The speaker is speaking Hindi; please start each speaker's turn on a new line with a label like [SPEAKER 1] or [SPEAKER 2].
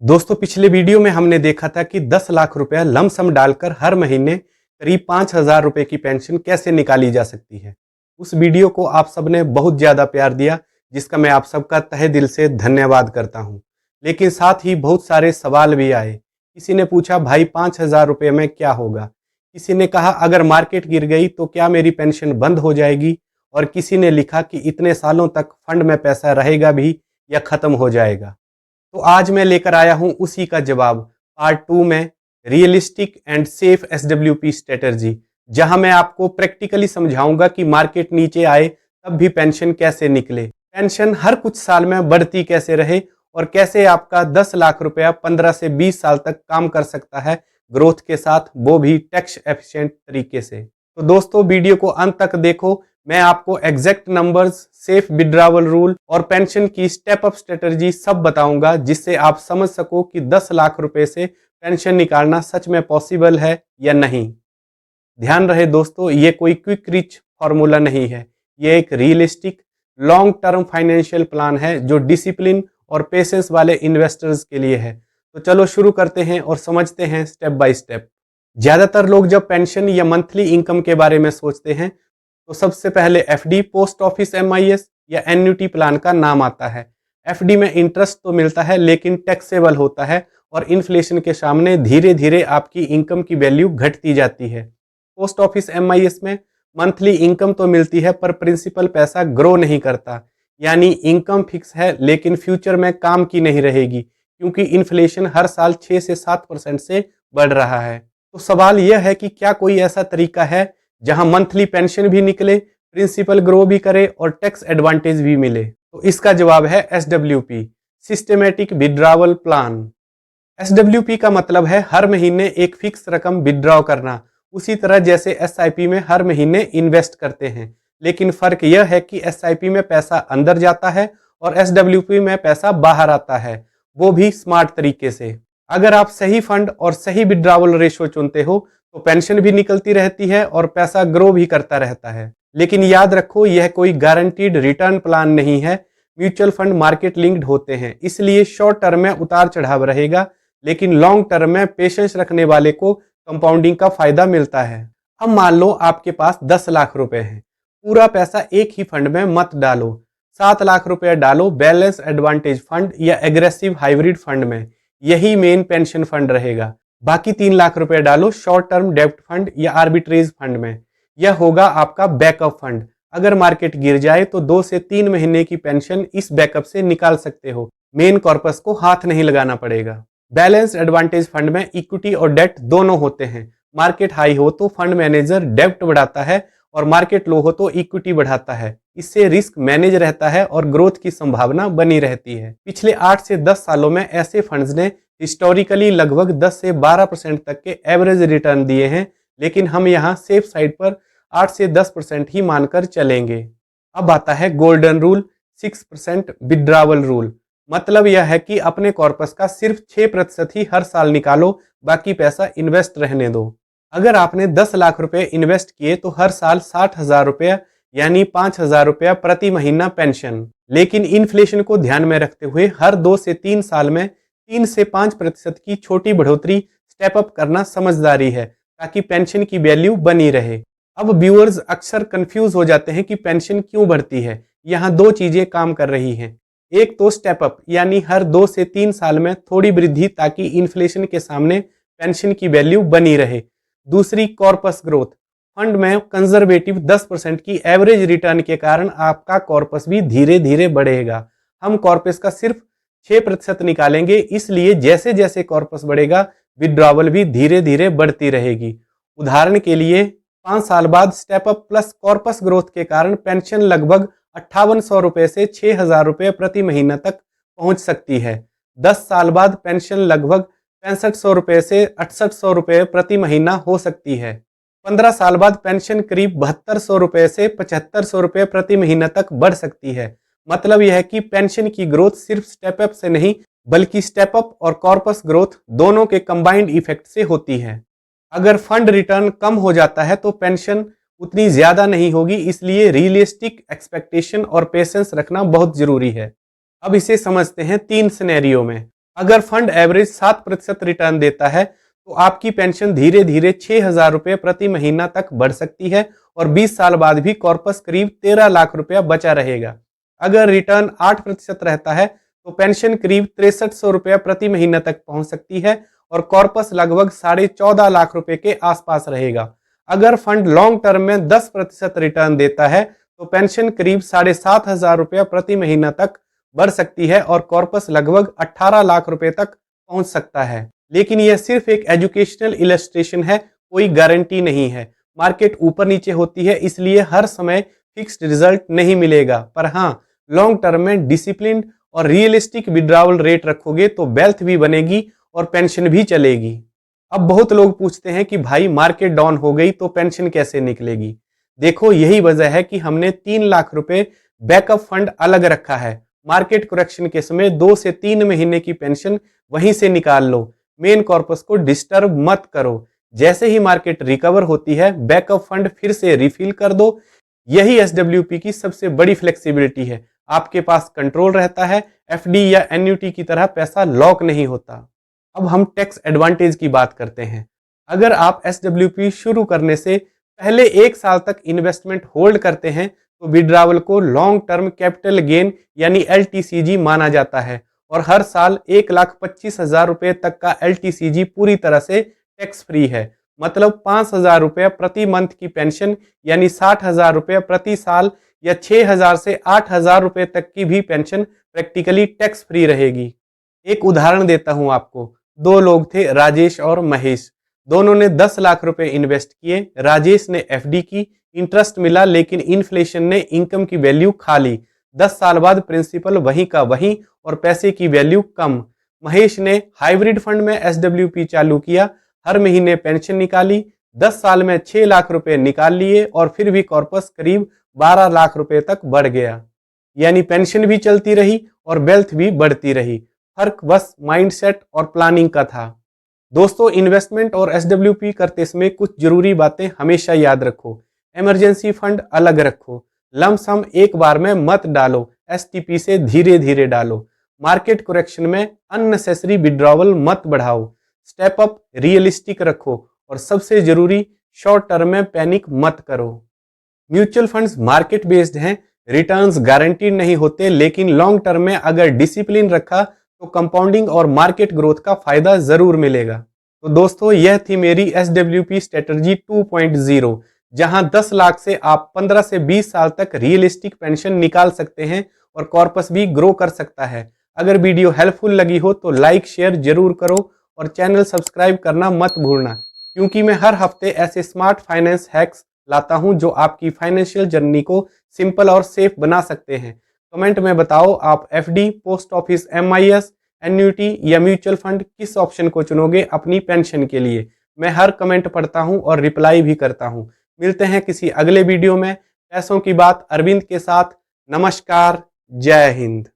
[SPEAKER 1] दोस्तों, पिछले वीडियो में हमने देखा था कि 10 लाख रुपया लमसम डालकर हर महीने करीब 5,000 रुपए की पेंशन कैसे निकाली जा सकती है। उस वीडियो को आप सबने बहुत ज़्यादा प्यार दिया, जिसका मैं आप सबका तहे दिल से धन्यवाद करता हूं। लेकिन साथ ही बहुत सारे सवाल भी आए। किसी ने पूछा, भाई 5,000 रुपये में क्या होगा? किसी ने कहा, अगर मार्केट गिर गई तो क्या मेरी पेंशन बंद हो जाएगी? और किसी ने लिखा कि इतने सालों तक फंड में पैसा रहेगा भी या ख़त्म हो जाएगा? तो आज मैं लेकर आया हूं उसी का जवाब पार्ट 2 में, realistic and safe SWP strategy, जहां मैं आपको प्रैक्टिकली समझाऊंगा कि मार्केट नीचे आए तब भी पेंशन कैसे निकले, पेंशन हर कुछ साल में बढ़ती कैसे रहे और कैसे आपका 10 लाख रुपया 15 से 20 साल तक काम कर सकता है ग्रोथ के साथ, वो भी टैक्स एफिशिएंट तरीके से। तो दोस्तों, वीडियो को अंत तक देखो। मैं आपको exact numbers, safe withdrawal rule और पेंशन की स्टेप अप स्ट्रेटजी सब बताऊंगा, जिससे आप समझ सको कि 10 लाख रुपए से पेंशन निकालना सच में पॉसिबल है या नहीं। ध्यान रहे दोस्तों, ये कोई क्विक रिच फॉर्मूला नहीं है। ये एक realistic long term financial plan है जो डिसिप्लिन और पेशेंस वाले इन्वेस्टर्स के लिए है। तो चलो शुरू करते हैं और समझते हैं स्टेप बाय स्टेप। ज्यादातर लोग जब पेंशन या मंथली इनकम के बारे में सोचते हैं तो सबसे पहले एफडी, पोस्ट ऑफिस एमआईएस या एन्युटी प्लान का नाम आता है। एफडी में इंटरेस्ट तो मिलता है लेकिन टैक्सेबल होता है और इन्फ्लेशन के सामने धीरे धीरे आपकी इनकम की वैल्यू घटती जाती है। पोस्ट ऑफिस एमआईएस में मंथली इनकम तो मिलती है पर प्रिंसिपल पैसा ग्रो नहीं करता, यानी इनकम फिक्स है लेकिन फ्यूचर में काम की नहीं रहेगी, क्योंकि इन्फ्लेशन हर साल 6 से 7% से बढ़ रहा है। तो सवाल यह है कि क्या कोई ऐसा तरीका है जहां मंथली पेंशन भी निकले, प्रिंसिपल ग्रो भी करे और टैक्स एडवांटेज भी मिले? तो इसका जवाब है SWP, systematic withdrawal plan. SWP का मतलब है हर महीने एक फिक्स रकम विड्रॉ करना, उसी तरह जैसे एसआईपी में हर महीने इन्वेस्ट करते हैं। लेकिन फर्क यह है कि एसआईपी में पैसा अंदर जाता है और एसडब्ल्यूपी में पैसा बाहर आता है, वो भी स्मार्ट तरीके से। अगर आप सही फंड और सही विड्रावल रेशो चुनते हो तो पेंशन भी निकलती रहती है और पैसा ग्रो भी करता रहता है। लेकिन याद रखो, यह कोई गारंटीड रिटर्न प्लान नहीं है। म्यूचुअल फंड मार्केट लिंक्ड होते हैं, इसलिए शॉर्ट टर्म में उतार चढ़ाव रहेगा, लेकिन लॉन्ग टर्म में पेशेंस रखने वाले को कंपाउंडिंग का फायदा मिलता है। अब मान लो आपके पास 10 लाख रुपए हैं। पूरा पैसा एक ही फंड में मत डालो। 7 लाख रुपया डालो बैलेंस एडवांटेज फंड या एग्रेसिव हाइब्रिड फंड में, यही मेन पेंशन फंड रहेगा। बाकी 3 लाख रुपए डालो शॉर्ट टर्म डेब्ट फंड या आर्बिट्रेज फंड में, यह होगा आपका बैकअप फंड। अगर मार्केट गिर जाए तो 2 से 3 महीने की पेंशन इस बैकअप से निकाल सकते हो, मेन कॉर्पस को हाथ नहीं लगाना पड़ेगा। बैलेंस एडवांटेज फंड में इक्विटी और डेट दोनों होते हैं। मार्केट हाई हो तो फंड मैनेजर डेब्ट बढ़ाता है और मार्केट लो हो तो इक्विटी बढ़ाता है। इससे रिस्क मैनेज रहता है और ग्रोथ की संभावना बनी रहती है। पिछले 8 से 10 सालों में ऐसे फंड्स ने हिस्टोरिकली लगभग 10 से 12% तक के एवरेज रिटर्न दिए हैं, लेकिन हम यहाँ सेफ साइड पर 8 से 10% ही मानकर चलेंगे। अब आता है गोल्डन रूल, 6% विड्रावल रूल। मतलब यह है कि अपने कॉर्पस का सिर्फ 6% ही हर साल निकालो, बाकी पैसा इन्वेस्ट रहने दो। अगर आपने 10 लाख रुपए इन्वेस्ट किए तो हर साल 60,000 रुपया यानी 5,000 रुपया प्रति महीना पेंशन। लेकिन इन्फ्लेशन को ध्यान में रखते हुए हर 2 से 3 साल में 3 से 5% की छोटी बढ़ोतरी स्टेप अप करना समझदारी है, ताकि पेंशन की वैल्यू बनी रहे। अब व्यूअर्स अक्सर कंफ्यूज हो जाते हैं कि पेंशन क्यों बढ़ती है। यहाँ 2 चीजें काम कर रही हैं। एक तो स्टेप अप, यानी हर 2 से 3 साल में थोड़ी वृद्धि, ताकि इन्फ्लेशन के सामने पेंशन की वैल्यू बनी रहे। दूसरी कॉर्पस ग्रोथ, फंड में कंजर्वेटिव 10% की एवरेज रिटर्न के कारण आपका कॉर्पस भी धीरे धीरे बढ़ेगा। हम कॉर्पस का सिर्फ 6% निकालेंगे, इसलिए जैसे जैसे कॉर्पस बढ़ेगा विड्रॉवल भी धीरे धीरे बढ़ती रहेगी। उदाहरण के लिए 5 साल बाद step up plus corpus growth के कारण पेंशन लगभग 5800 रुपए से 6,000 रुपए प्रति महीना तक पहुंच सकती है। 10 साल बाद पेंशन लगभग 6500 रुपए से 6800 रुपए प्रति महीना हो सकती है। 15 साल बाद पेंशन करीब 7200 रुपए से 7500 रुपए प्रति महीना तक बढ़ सकती है। मतलब यह है कि पेंशन की ग्रोथ सिर्फ स्टेप अप से नहीं, बल्कि स्टेप अप और कॉर्पस ग्रोथ दोनों के कंबाइंड इफेक्ट से होती है। अगर फंड रिटर्न कम हो जाता है तो पेंशन उतनी ज्यादा नहीं होगी, इसलिए रियलिस्टिक एक्सपेक्टेशन और पेशेंस रखना बहुत जरूरी है। अब इसे समझते हैं 3 सिनेरियो में। अगर फंड एवरेज 7% रिटर्न देता है तो आपकी पेंशन धीरे धीरे 6,000 रुपये प्रति महीना तक बढ़ सकती है और 20 साल बाद भी कॉर्पस करीब 13 लाख रुपया बचा रहेगा। अगर रिटर्न 8% रहता है तो पेंशन करीब 6300 रुपया प्रति महीना तक पहुंच सकती है और कॉर्पस लगभग 14.5 लाख रुपए के आसपास रहेगा। अगर फंड लॉन्ग टर्म में 10% रिटर्न देता है तो पेंशन करीब 7,500 रुपया प्रति महीना तक बढ़ सकती है और कॉर्पस लगभग 18 लाख रुपए तक पहुंच सकता है। लेकिन यह सिर्फ एक एजुकेशनल इलस्ट्रेशन है, कोई गारंटी नहीं है। मार्केट ऊपर नीचे होती है, इसलिए हर समय फिक्स्ड रिजल्ट नहीं मिलेगा। पर हाँ, लॉन्ग टर्म में डिसिप्लिन और रियलिस्टिक विड्रॉवल रेट रखोगे तो वेल्थ भी बनेगी और पेंशन भी चलेगी। अब बहुत लोग पूछते हैं कि भाई मार्केट डाउन हो गई तो पेंशन कैसे निकलेगी। देखो, यही वजह है कि हमने 3 लाख रुपए बैकअप फंड अलग रखा है। मार्केट करेक्शन के समय 2 से 3 महीने की पेंशन वहीं से निकाल लो। मेन कॉर्पस को डिस्टर्ब मत करो। जैसे ही मार्केट रिकवर होती है, बैकअप फंड फिर से रिफिल कर दो। यही SWP की सबसे बड़ी फ्लेक्सिबिलिटी है। आपके पास कंट्रोल रहता है, FD या एन्युटी की तरह पैसा लॉक नहीं होता। अब हम टैक्स एडवांटेज की बात करते हैं। अगर आप SWP शुरू करने से पहले 1 साल तक इन्वेस्टमेंट होल्ड करते हैं तो विड्रॉवल को लॉन्ग टर्म कैपिटल गेन यानी LTCG माना जाता है और हर साल 1,25,000 रुपए तक का LTCG पूरी तरह से टैक्स फ्री है। मतलब 5,000 रुपये प्रति मंथ की पेंशन यानी 60,000 रुपये प्रति साल या 6,000 से 8,000 रुपये तक की भी पेंशन प्रैक्टिकली टैक्स फ्री रहेगी। एक उदाहरण देता हूं आपको। 2 लोग थे, राजेश और महेश। दोनों ने 10 लाख रुपए इन्वेस्ट किए। राजेश ने FD की, इंटरेस्ट मिला, लेकिन इन्फ्लेशन ने इनकम की वैल्यू खा ली। 10 साल बाद प्रिंसिपल वहीं का वहीं और पैसे की वैल्यू कम। महेश ने हाइब्रिड फंड में SWP चालू किया, हर महीने पेंशन निकाली, 10 साल में 6 लाख रुपए निकाल लिए और फिर भी कॉर्पस करीब 12 लाख रुपए तक बढ़ गया। यानी पेंशन भी चलती रही और वेल्थ भी बढ़ती रही। फर्क बस माइंडसेट और प्लानिंग का था। दोस्तों, इन्वेस्टमेंट और SWP करते समय कुछ जरूरी बातें हमेशा याद रखो। इमरजेंसी फंड अलग रखो। लमसम एक बार में मत डालो, STP से धीरे धीरे डालो। मार्केट करेक्शन में अननेसेसरी विड्रॉवल मत बढ़ाओ। स्टेप अप रियलिस्टिक रखो और सबसे जरूरी, शॉर्ट टर्म में पैनिक मत करो। म्यूचुअल फंड्स मार्केट बेस्ड हैं, रिटर्न्स गारंटीड नहीं होते, लेकिन लॉन्ग टर्म में अगर डिसिप्लिन रखा तो कंपाउंडिंग और मार्केट ग्रोथ का फायदा जरूर मिलेगा। तो दोस्तों, यह थी मेरी SWP स्ट्रेटजी 2.0, जहां 10 लाख से आप 15 से 20 साल तक रियलिस्टिक पेंशन निकाल सकते हैं और कॉर्पस भी ग्रो कर सकता है। अगर वीडियो हेल्पफुल लगी हो तो लाइक शेयर जरूर करो और चैनल सब्सक्राइब करना मत भूलना, क्योंकि मैं हर हफ्ते ऐसे स्मार्ट फाइनेंस हैक्स लाता हूं जो आपकी फाइनेंशियल जर्नी को सिंपल और सेफ बना सकते हैं। कमेंट में बताओ, आप FD, post office, MIS, annuity या म्यूचुअल फंड किस ऑप्शन को चुनोगे अपनी पेंशन के लिए। मैं हर कमेंट पढ़ता हूं और रिप्लाई भी करता हूं। मिलते हैं किसी अगले वीडियो में पैसों की बात अरविंद के साथ। नमस्कार, जय हिंद।